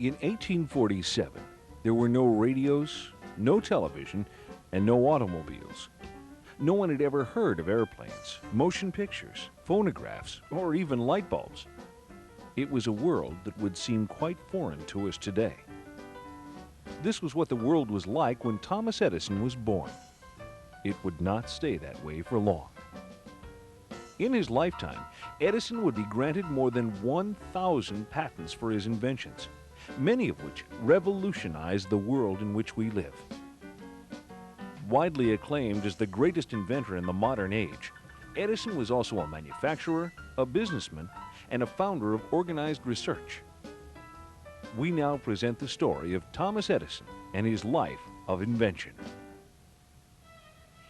In 1847, there were no radios, no television, and no automobiles. No one had ever heard of airplanes, motion pictures, phonographs, or even light bulbs. It was a world that would seem quite foreign to us today. This was what the world was like when Thomas Edison was born. It would not stay that way for long. In his lifetime, Edison would be granted more than 1,000 patents for his inventions, many of which revolutionized the world in which we live. Widely acclaimed as the greatest inventor in the modern age, Edison was also a manufacturer, a businessman, and a founder of organized research. We now present the story of Thomas Edison and his life of invention.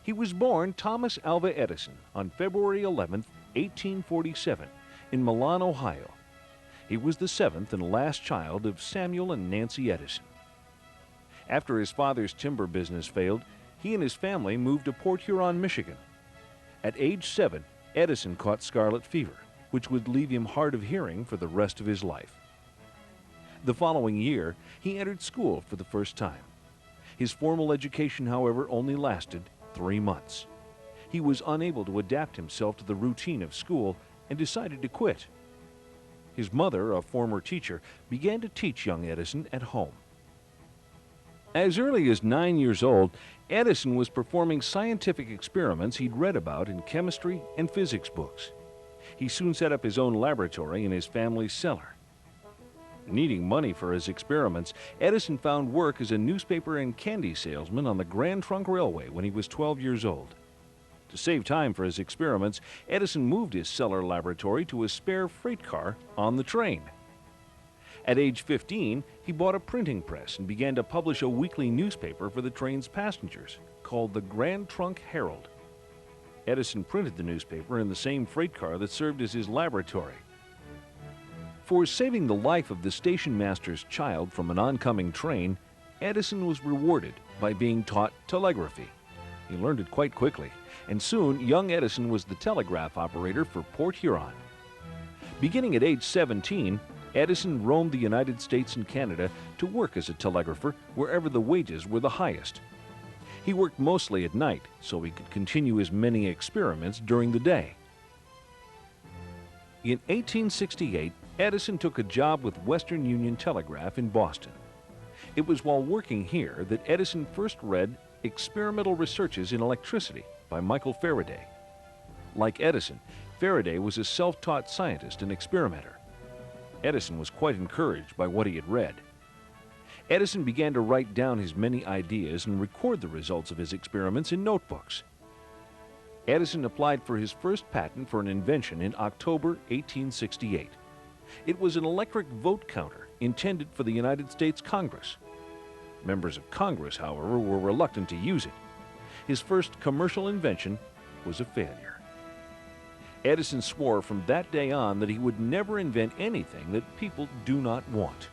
He was born Thomas Alva Edison on February 11, 1847, in Milan, Ohio. He was the seventh and last child of Samuel and Nancy Edison. After his father's timber business failed, he and his family moved to Port Huron, Michigan. At age 7, Edison caught scarlet fever, which would leave him hard of hearing for the rest of his life. The following year, he entered school for the first time. His formal education, however, only lasted 3 months. He was unable to adapt himself to the routine of school and decided to quit. His mother, a former teacher, began to teach young Edison at home. As early as 9 years old, Edison was performing scientific experiments he'd read about in chemistry and physics books. He soon set up his own laboratory in his family's cellar. Needing money for his experiments, Edison found work as a newspaper and candy salesman on the Grand Trunk Railway when he was 12 years old. To save time for his experiments, Edison moved his cellar laboratory to a spare freight car on the train. At age 15, he bought a printing press and began to publish a weekly newspaper for the train's passengers called the Grand Trunk Herald. Edison printed the newspaper in the same freight car that served as his laboratory. For saving the life of the station master's child from an oncoming train, Edison was rewarded by being taught telegraphy. He learned it quite quickly, and soon young Edison was the telegraph operator for Port Huron. Beginning at age 17, Edison roamed the United States and Canada to work as a telegrapher wherever the wages were the highest. He worked mostly at night so he could continue his many experiments during the day. In 1868, Edison took a job with Western Union Telegraph in Boston. It was while working here that Edison first read Experimental Researches in Electricity by Michael Faraday. Like Edison, Faraday was a self-taught scientist and experimenter. Edison was quite encouraged by what he had read. Edison began to write down his many ideas and record the results of his experiments in notebooks. Edison applied for his first patent for an invention in October 1868. It was an electric vote counter intended for the United States Congress. Members of Congress, however, were reluctant to use it. His first commercial invention was a failure. Edison swore from that day on that he would never invent anything that people do not want.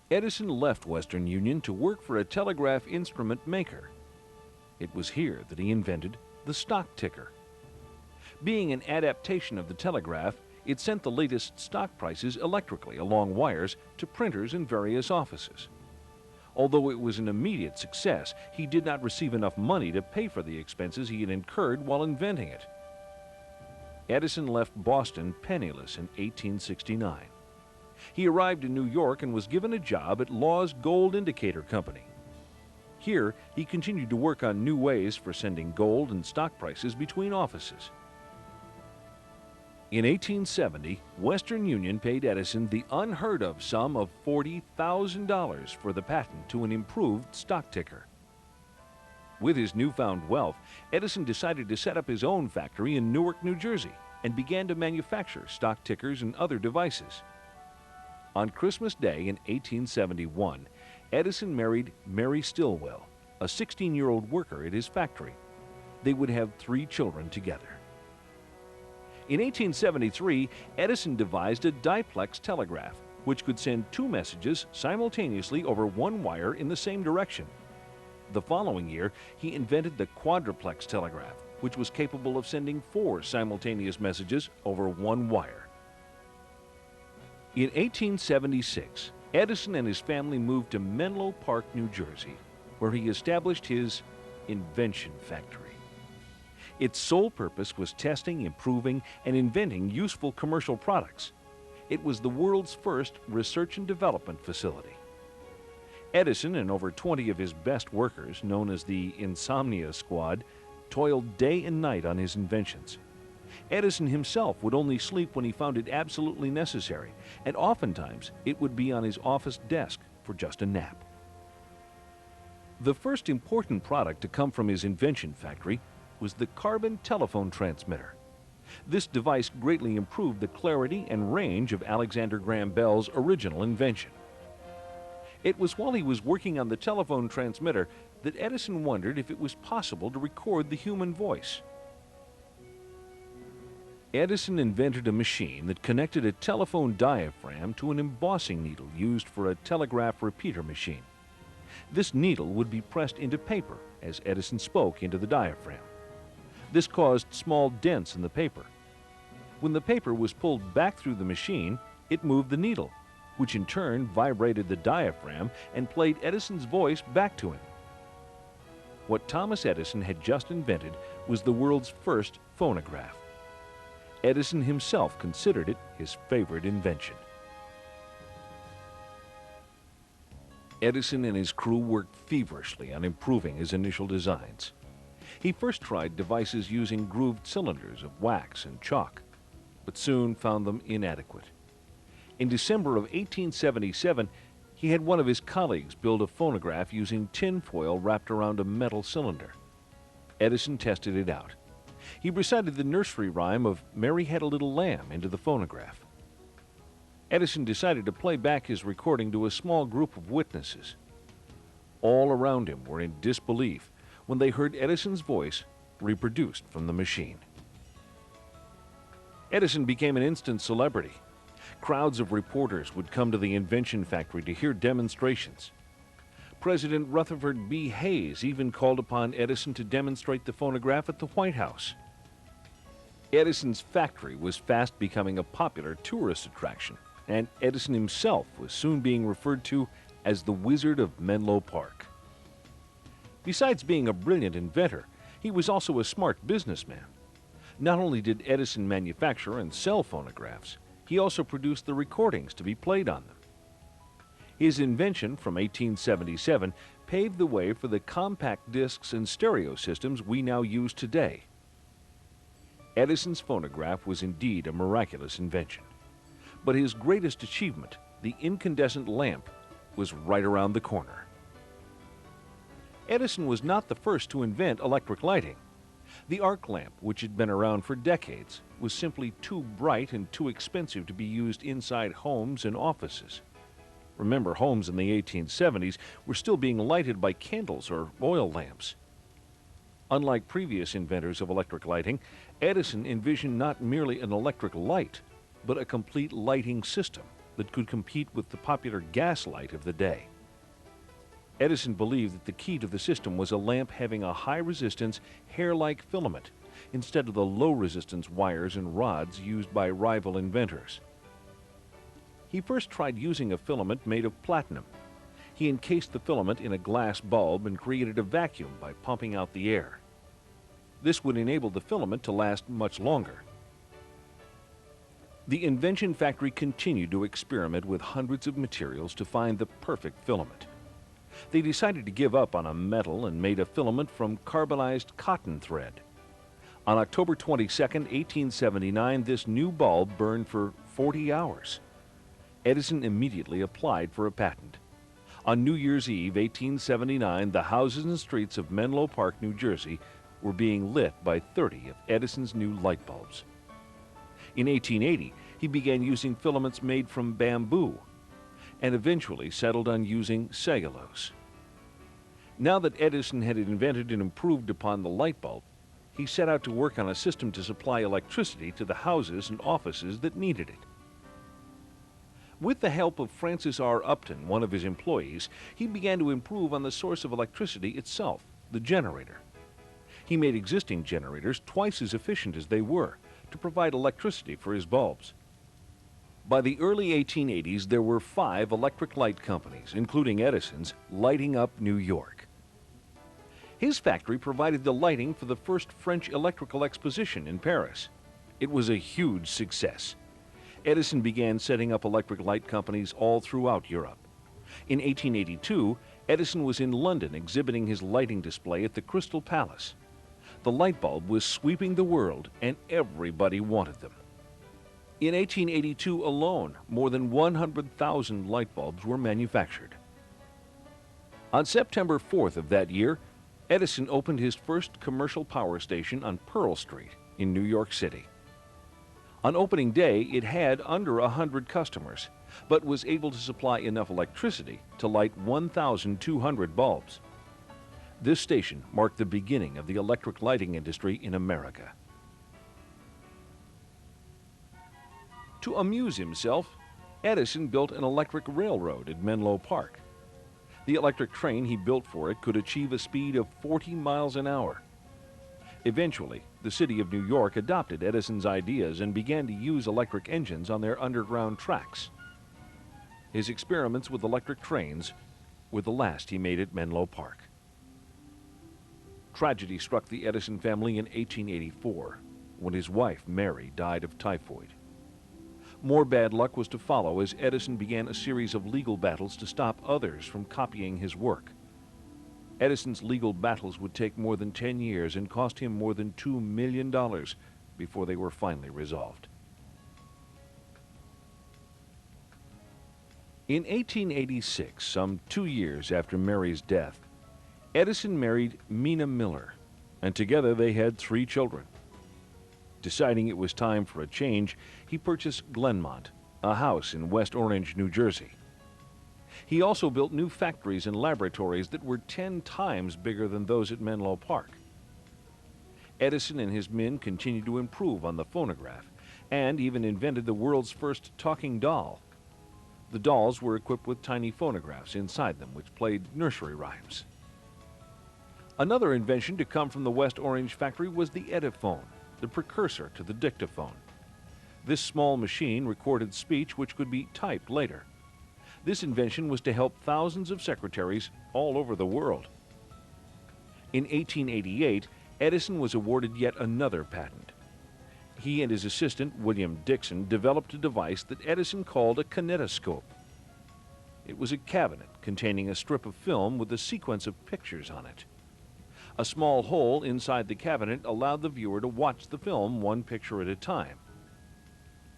Edison left Western Union to work for a telegraph instrument maker. It was here that he invented the stock ticker. Being an adaptation of the telegraph, it sent the latest stock prices electrically along wires to printers in various offices. Although it was an immediate success, he did not receive enough money to pay for the expenses he had incurred while inventing it. Edison left Boston penniless in 1869. He arrived in New York and was given a job at Law's Gold Indicator Company. Here, he continued to work on new ways for sending gold and stock prices between offices. In 1870, Western Union paid Edison the unheard-of sum of $40,000 for the patent to an improved stock ticker. With his newfound wealth, Edison decided to set up his own factory in Newark, New Jersey, and began to manufacture stock tickers and other devices. On Christmas Day in 1871, Edison married Mary Stilwell, a 16-year-old worker at his factory. They would have 3 children together. In 1873, Edison devised a diplex telegraph, which could send 2 messages simultaneously over one wire in the same direction. The following year, he invented the quadruplex telegraph, which was capable of sending 4 simultaneous messages over one wire. In 1876, Edison and his family moved to Menlo Park, New Jersey, where he established his Invention factory. Its sole purpose was testing, improving, and inventing useful commercial products. It was the world's first research and development facility. Edison and over 20 of his best workers, known as the Insomnia Squad, toiled day and night on his inventions. Edison himself would only sleep when he found it absolutely necessary, and oftentimes it would be on his office desk for just a nap. The first important product to come from his invention factory was the carbon telephone transmitter. This device greatly improved the clarity and range of Alexander Graham Bell's original invention. It was while he was working on the telephone transmitter that Edison wondered if it was possible to record the human voice. Edison invented a machine that connected a telephone diaphragm to an embossing needle used for a telegraph repeater machine. This needle would be pressed into paper as Edison spoke into the diaphragm. This caused small dents in the paper. When the paper was pulled back through the machine, it moved the needle, which in turn vibrated the diaphragm and played Edison's voice back to him. What Thomas Edison had just invented was the world's first phonograph. Edison himself considered it his favorite invention. Edison and his crew worked feverishly on improving his initial designs. He first tried devices using grooved cylinders of wax and chalk, but soon found them inadequate. In December of 1877, he had one of his colleagues build a phonograph using tin foil wrapped around a metal cylinder. Edison tested it out. He recited the nursery rhyme of "Mary Had a Little Lamb" into the phonograph. Edison decided to play back his recording to a small group of witnesses. All around him were in disbelief when they heard Edison's voice reproduced from the machine. Edison became an instant celebrity. Crowds of reporters would come to the Invention factory to hear demonstrations. President Rutherford B. Hayes even called upon Edison to demonstrate the phonograph at the White House. Edison's factory was fast becoming a popular tourist attraction, and Edison himself was soon being referred to as the Wizard of Menlo Park. Besides being a brilliant inventor, he was also a smart businessman. Not only did Edison manufacture and sell phonographs, he also produced the recordings to be played on them. His invention from 1877 paved the way for the compact discs and stereo systems we now use today. Edison's phonograph was indeed a miraculous invention. But his greatest achievement, the incandescent lamp, was right around the corner. Edison was not the first to invent electric lighting. The arc lamp, which had been around for decades, was simply too bright and too expensive to be used inside homes and offices. Remember, homes in the 1870s were still being lighted by candles or oil lamps. Unlike previous inventors of electric lighting, Edison envisioned not merely an electric light, but a complete lighting system that could compete with the popular gas light of the day. Edison believed that the key to the system was a lamp having a high-resistance, hair-like filament, instead of the low-resistance wires and rods used by rival inventors. He first tried using a filament made of platinum. He encased the filament in a glass bulb and created a vacuum by pumping out the air. This would enable the filament to last much longer. The Invention factory continued to experiment with hundreds of materials to find the perfect filament. They decided to give up on a metal and made a filament from carbonized cotton thread. On October 22, 1879, this new bulb burned for 40 hours. Edison immediately applied for a patent. On New Year's Eve, 1879, the houses and streets of Menlo Park, New Jersey, were being lit by 30 of Edison's new light bulbs. In 1880, he began using filaments made from bamboo, and eventually settled on using cellulose. Now that Edison had invented and improved upon the light bulb, he set out to work on a system to supply electricity to the houses and offices that needed it. With the help of Francis R. Upton, one of his employees, he began to improve on the source of electricity itself, the generator. He made existing generators twice as efficient as they were to provide electricity for his bulbs. By the early 1880s, there were 5 electric light companies, including Edison's, lighting up New York. His factory provided the lighting for the first French electrical exposition in Paris. It was a huge success. Edison began setting up electric light companies all throughout Europe. In 1882, Edison was in London exhibiting his lighting display at the Crystal Palace. The light bulb was sweeping the world, and everybody wanted them. In 1882 alone, more than 100,000 light bulbs were manufactured. On September 4th of that year, Edison opened his first commercial power station on Pearl Street in New York City. On opening day, it had under 100 customers, but was able to supply enough electricity to light 1,200 bulbs. This station marked the beginning of the electric lighting industry in America. To amuse himself, Edison built an electric railroad at Menlo Park. The electric train he built for it could achieve a speed of 40 miles an hour. Eventually, the city of New York adopted Edison's ideas and began to use electric engines on their underground tracks. His experiments with electric trains were the last he made at Menlo Park. Tragedy struck the Edison family in 1884 when his wife, Mary, died of typhoid. More bad luck was to follow as Edison began a series of legal battles to stop others from copying his work. Edison's legal battles would take more than 10 years and cost him more than $2 million before they were finally resolved. In 1886, some 2 years after Mary's death, Edison married Mina Miller, and together they had 3 children. Deciding it was time for a change, he purchased Glenmont, a house in West Orange, New Jersey. He also built new factories and laboratories that were 10 times bigger than those at Menlo Park. Edison and his men continued to improve on the phonograph and even invented the world's first talking doll. The dolls were equipped with tiny phonographs inside them which played nursery rhymes. Another invention to come from the West Orange factory was the Ediphone, the precursor to the dictaphone. This small machine recorded speech which could be typed later. This invention was to help thousands of secretaries all over the world. In 1888, Edison was awarded yet another patent. He and his assistant, William Dixon, developed a device that Edison called a kinetoscope. It was a cabinet containing a strip of film with a sequence of pictures on it. A small hole inside the cabinet allowed the viewer to watch the film one picture at a time.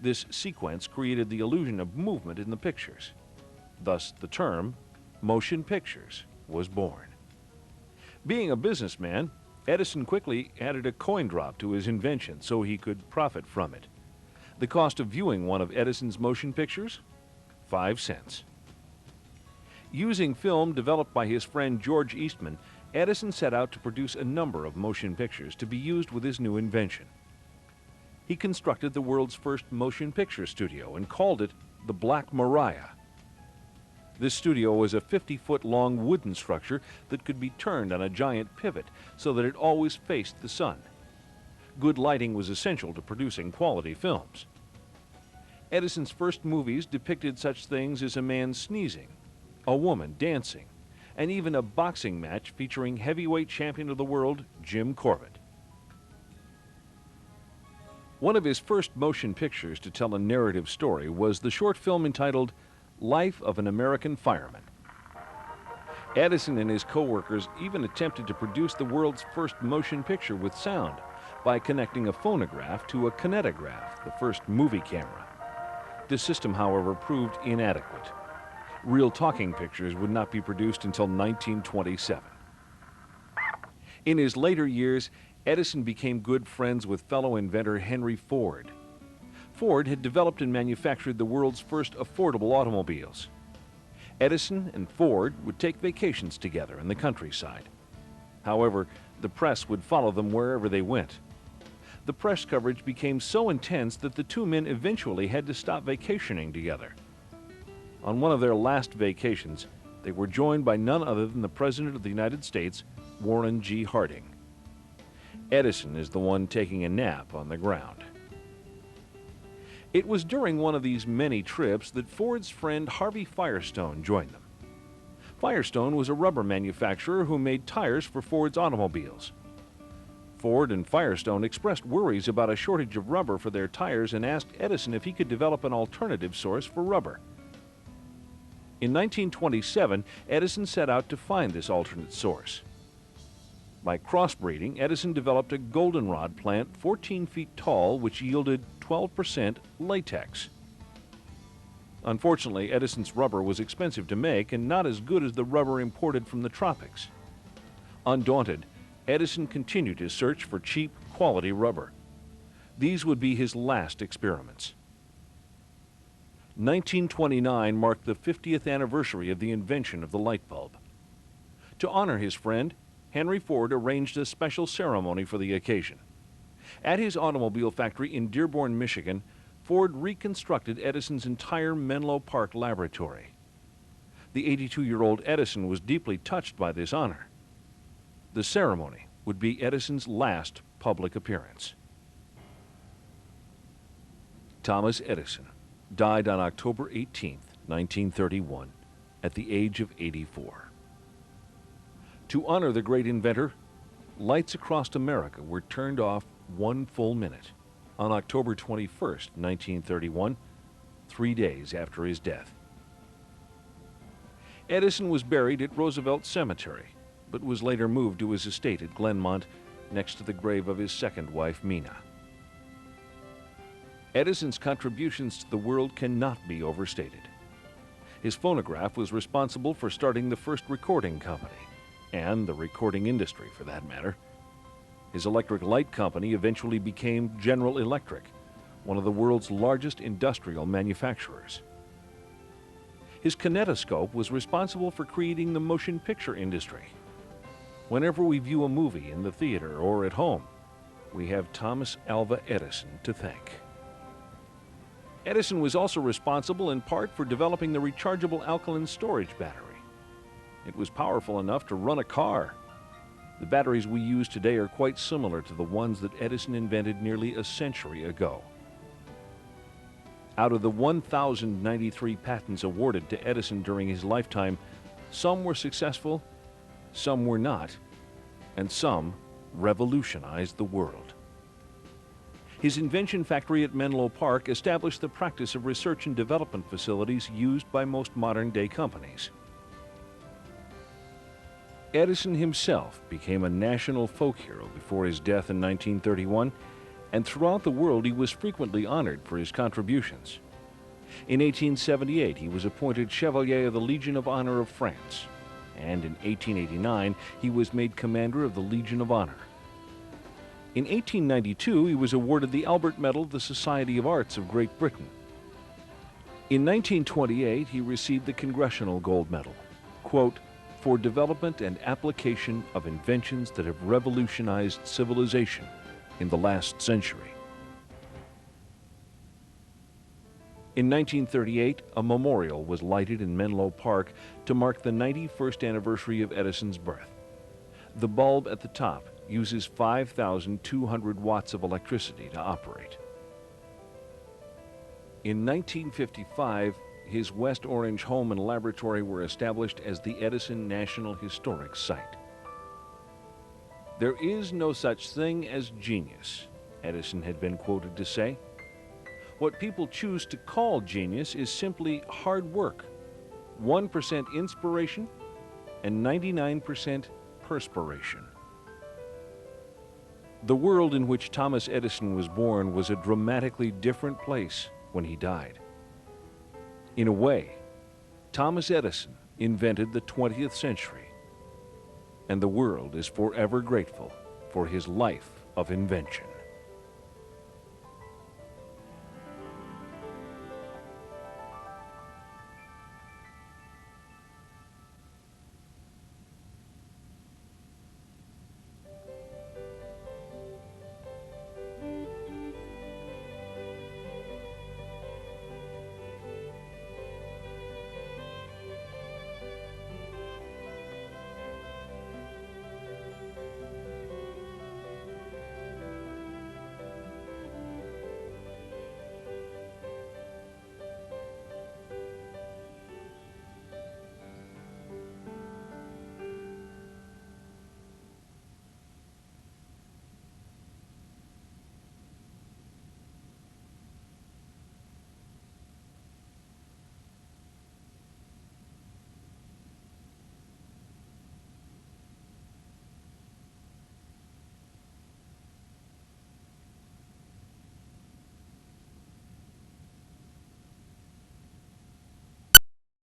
This sequence created the illusion of movement in the pictures. Thus, the term motion pictures was born. Being a businessman, Edison quickly added a coin drop to his invention so he could profit from it. The cost of viewing one of Edison's motion pictures? 5 cents. Using film developed by his friend George Eastman, Edison set out to produce a number of motion pictures to be used with his new invention. He constructed the world's first motion picture studio and called it the Black Maria. This studio was a 50-foot-long wooden structure that could be turned on a giant pivot so that it always faced the sun. Good lighting was essential to producing quality films. Edison's first movies depicted such things as a man sneezing, a woman dancing, and even a boxing match featuring heavyweight champion of the world, Jim Corbett. One of his first motion pictures to tell a narrative story was the short film entitled Life of an American Fireman. Edison and his co-workers even attempted to produce the world's first motion picture with sound by connecting a phonograph to a kinetograph, the first movie camera. This system, however, proved inadequate. Real talking pictures would not be produced until 1927. In his later years, Edison became good friends with fellow inventor Henry Ford. Ford had developed and manufactured the world's first affordable automobiles. Edison and Ford would take vacations together in the countryside. However, the press would follow them wherever they went. The press coverage became so intense that the two men eventually had to stop vacationing together. On one of their last vacations, they were joined by none other than the President of the United States, Warren G. Harding. Edison is the one taking a nap on the ground. It was during one of these many trips that Ford's friend Harvey Firestone joined them. Firestone was a rubber manufacturer who made tires for Ford's automobiles. Ford and Firestone expressed worries about a shortage of rubber for their tires and asked Edison if he could develop an alternative source for rubber. In 1927, Edison set out to find this alternate source. By crossbreeding, Edison developed a goldenrod plant 14 feet tall, which yielded 12% latex. Unfortunately, Edison's rubber was expensive to make and not as good as the rubber imported from the tropics. Undaunted, Edison continued his search for cheap, quality rubber. These would be his last experiments. 1929 marked the 50th anniversary of the invention of the light bulb. To honor his friend, Henry Ford arranged a special ceremony for the occasion. At his automobile factory in Dearborn, Michigan, Ford reconstructed Edison's entire Menlo Park laboratory. The 82-year-old Edison was deeply touched by this honor. The ceremony would be Edison's last public appearance. Thomas Edison died on October 18, 1931, at the age of 84. To honor the great inventor, lights across America were turned off 1 full minute on October 21, 1931, 3 days after his death. Edison was buried at Roosevelt Cemetery, but was later moved to his estate at Glenmont, next to the grave of his second wife, Mina. Edison's contributions to the world cannot be overstated. His phonograph was responsible for starting the first recording company, and the recording industry for that matter. His electric light company eventually became General Electric, one of the world's largest industrial manufacturers. His kinetoscope was responsible for creating the motion picture industry. Whenever we view a movie in the theater or at home, we have Thomas Alva Edison to thank. Edison was also responsible in part for developing the rechargeable alkaline storage battery. It was powerful enough to run a car. The batteries we use today are quite similar to the ones that Edison invented nearly a century ago. Out of the 1,093 patents awarded to Edison during his lifetime, some were successful, some were not, and some revolutionized the world. His invention factory at Menlo Park established the practice of research and development facilities used by most modern-day companies. Edison himself became a national folk hero before his death in 1931, and throughout the world he was frequently honored for his contributions. In 1878, he was appointed Chevalier of the Legion of Honor of France, and in 1889, he was made Commander of the Legion of Honor. In 1892, he was awarded the Albert Medal of the Society of Arts of Great Britain. In 1928, he received the Congressional Gold Medal, quote, for development and application of inventions that have revolutionized civilization in the last century. In 1938, a memorial was lighted in Menlo Park to mark the 91st anniversary of Edison's birth. The bulb at the top uses 5,200 watts of electricity to operate. In 1955, his West Orange home and laboratory were established as the Edison National Historic Site. There is no such thing as genius, Edison had been quoted to say. What people choose to call genius is simply hard work, 1% inspiration and 99% perspiration. The world in which Thomas Edison was born was a dramatically different place when he died. In a way, Thomas Edison invented the 20th century, and the world is forever grateful for his life of invention.